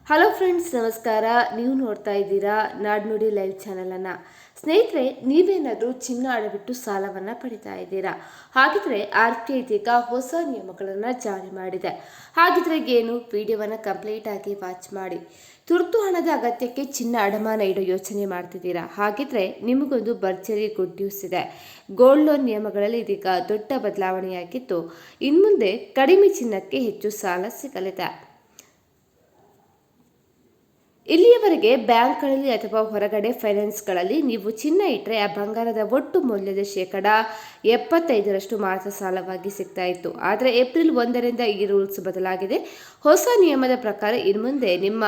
Hello friends, ನಮಸ್ಕಾರ. ನೀವು ನೋಡ್ತಾ ಇದ್ದೀರಾ ನಾಡ್ನುಡಿ ಲೈವ್ ಚಾನಲನ್ನು. ಸ್ನೇಹಿತರೆ, ನೀವೇನಾದರೂ ಚಿನ್ನ ಅಡವಿಟ್ಟು ಸಾಲವನ್ನು ಪಡಿತಾ ಇದ್ದೀರಾ? ಹಾಗಿದ್ರೆ RBI ಇದೀಗ ಹೊಸ ನಿಯಮಗಳನ್ನು ಜಾರಿ ಮಾಡಿದೆ. ಹಾಗಿದ್ರೆ ಏನು? ವಿಡಿಯೋವನ್ನು ಕಂಪ್ಲೀಟ್ ಆಗಿ ವಾಚ್ ಮಾಡಿ. ತುರ್ತು ಹಣದ ಅಗತ್ಯಕ್ಕೆ ಚಿನ್ನ ಅಡಮಾನ ಇಡೋ ಯೋಚನೆ ಮಾಡ್ತಿದ್ದೀರಾ? ಹಾಗಿದ್ರೆ ನಿಮಗೊಂದು ಭರ್ಜರಿ ಗುಡ್ ನ್ಯೂಸ್ ಇದೆ. ಗೋಲ್ಡ್ ಲೋನ್ ನಿಯಮಗಳಲ್ಲಿ ಇದೀಗ ದೊಡ್ಡ ಬದಲಾವಣೆಯಾಗಿದ್ದು, ಇನ್ಮುಂದೆ ಕಡಿಮೆ ಚಿನ್ನಕ್ಕೆ ಹೆಚ್ಚು ಸಾಲ ಸಿಗಲಿದೆ. ಇಲ್ಲಿಯವರೆಗೆ ಬ್ಯಾಂಕ್ಗಳಲ್ಲಿ ಅಥವಾ ಹೊರಗಡೆ ಫೈನಾನ್ಸ್ಗಳಲ್ಲಿ ನೀವು ಚಿನ್ನ ಇಟ್ಟರೆ ಆ ಬಂಗಾರದ ಒಟ್ಟು ಮೌಲ್ಯದ 75% ಮಾತ್ರ ಸಾಲವಾಗಿ ಸಿಗ್ತಾ ಇತ್ತು. ಆದರೆ ಏಪ್ರಿಲ್ 1ರಿಂದ ಈ ರೂಲ್ಸ್ ಬದಲಾಗಿದೆ. ಹೊಸ ನಿಯಮದ ಪ್ರಕಾರ ಇನ್ಮುಂದೆ ನಿಮ್ಮ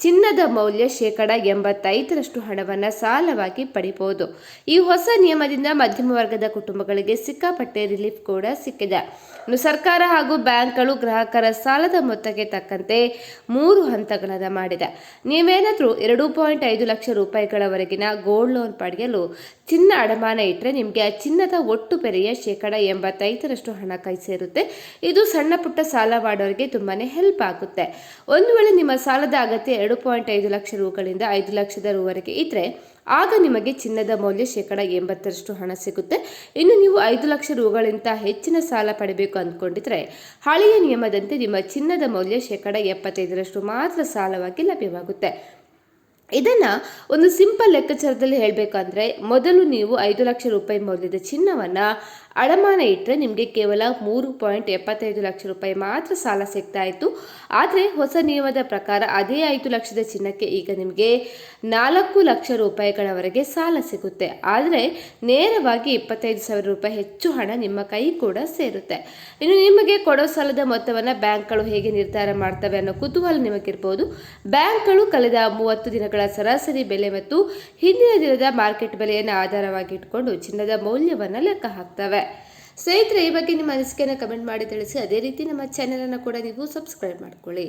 ಚಿನ್ನದ ಮೌಲ್ಯ 85% ಹಣವನ್ನು ಸಾಲವಾಗಿ ಪಡಿಬಹುದು. ಈ ಹೊಸ ನಿಯಮದಿಂದ ಮಧ್ಯಮ ವರ್ಗದ ಕುಟುಂಬಗಳಿಗೆ ಸಿಕ್ಕಾಪಟ್ಟೆ ರಿಲೀಫ್ ಕೂಡ ಸಿಕ್ಕಿದೆ. ಇನ್ನು ಸರ್ಕಾರ ಹಾಗೂ ಬ್ಯಾಂಕ್ಗಳು ಗ್ರಾಹಕರ ಸಾಲದ ಮೊತ್ತಕ್ಕೆ ತಕ್ಕಂತೆ 3 ಹಂತಗಳನ್ನು ಮಾಡಿದೆ. ನೀವೇನಾದರೂ 2.5 ಲಕ್ಷ ರೂಪಾಯಿಗಳವರೆಗಿನ ಗೋಲ್ಡ್ ಲೋನ್ ಪಡೆಯಲು ಚಿನ್ನ ಅಡಮಾನ ಇಟ್ಟರೆ ನಿಮಗೆ ಆ ಚಿನ್ನದ ಒಟ್ಟು ಬೆಲೆಯ 85% ಹಣ ಕೈ ಸೇರುತ್ತೆ. ಇದು ಸಣ್ಣ ಪುಟ್ಟ ಸಾಲ ಮಾಡೋರಿಗೆ ತುಂಬಾನೇ ಹೆಲ್ಪ್ ಆಗುತ್ತೆ. ಒಂದು ವೇಳೆ ನಿಮ್ಮ ಸಾಲದ ಅಗತ್ಯ 2.5 ಲಕ್ಷ ರೂಗಳಿಂದ 5 ಲಕ್ಷದ ರೂವರೆಗೆ ಇದ್ರೆ ಆಗ ನಿಮಗೆ ಚಿನ್ನದ ಮೌಲ್ಯ 80% ಹಣ ಸಿಗುತ್ತೆ. ಇನ್ನು ನೀವು 5 ಲಕ್ಷ ರೂಗಳಿಂದ ಹೆಚ್ಚಿನ ಸಾಲ ಪಡೆಯಬೇಕು ಅಂದ್ಕೊಂಡಿದ್ರೆ ಹಳೆಯ ನಿಯಮದಂತೆ ನಿಮ್ಮ ಚಿನ್ನದ ಮೌಲ್ಯ 75% ಮಾತ್ರ ಸಾಲವಾಗಿ ಲಭ್ಯವಾಗುತ್ತೆ. ಇದನ್ನ ಒಂದು ಸಿಂಪಲ್ ಲೆಕ್ಕಾಚಾರದಲ್ಲಿ ಹೇಳಬೇಕಂದ್ರೆ, ಮೊದಲು ನೀವು 5 ಲಕ್ಷ ರೂಪಾಯಿ ಮೌಲ್ಯದ ಚಿನ್ನವನ್ನ ಅಡಮಾನ ಇಟ್ಟರೆ ನಿಮಗೆ ಕೇವಲ 3.75 ಲಕ್ಷ ರೂಪಾಯಿ ಮಾತ್ರ ಸಾಲ ಸಿಗ್ತಾ ಇತ್ತು. ಆದರೆ ಹೊಸ ನಿಯಮದ ಪ್ರಕಾರ ಅದೇ 5 ಲಕ್ಷದ ಚಿನ್ನಕ್ಕೆ ಈಗ ನಿಮಗೆ 4 ಲಕ್ಷ ರೂಪಾಯಿಗಳವರೆಗೆ ಸಾಲ ಸಿಗುತ್ತೆ. ಆದರೆ ನೇರವಾಗಿ 25,000 ರೂಪಾಯಿ ಹೆಚ್ಚು ಹಣ ನಿಮ್ಮ ಕೈ ಕೂಡ ಸೇರುತ್ತೆ. ಇನ್ನು ನಿಮಗೆ ಕೊಡೋ ಸಾಲದ ಮೊತ್ತವನ್ನು ಬ್ಯಾಂಕ್ಗಳು ಹೇಗೆ ನಿರ್ಧಾರ ಮಾಡ್ತವೆ ಅನ್ನೋ ಕುತೂಹಲ ನಿಮಗಿರ್ಬೋದು. ಬ್ಯಾಂಕ್ಗಳು ಕಳೆದ 30 ದಿನಗಳ ಸರಾಸರಿ ಬೆಲೆ ಮತ್ತು ಹಿಂದಿನ ದಿನದ ಮಾರ್ಕೆಟ್ ಬೆಲೆಯನ್ನು ಆಧಾರವಾಗಿ ಇಟ್ಕೊಂಡು ಚಿನ್ನದ ಮೌಲ್ಯವನ್ನು ಲೆಕ್ಕ ಹಾಕ್ತವೆ. ಸ್ನೇಹಿತರೆ, ಈ ಬಗ್ಗೆ ನಿಮ್ಮ ಅನಿಸಿಕೆಯನ್ನು ಕಮೆಂಟ್ ಮಾಡಿ ತಿಳಿಸಿ. ಅದೇ ರೀತಿ ನಮ್ಮ ಚಾನೆಲ್ ಅನ್ನು ಕೂಡ ನೀವು ಸಬ್ಸ್ಕ್ರೈಬ್ ಮಾಡ್ಕೊಳ್ಳಿ.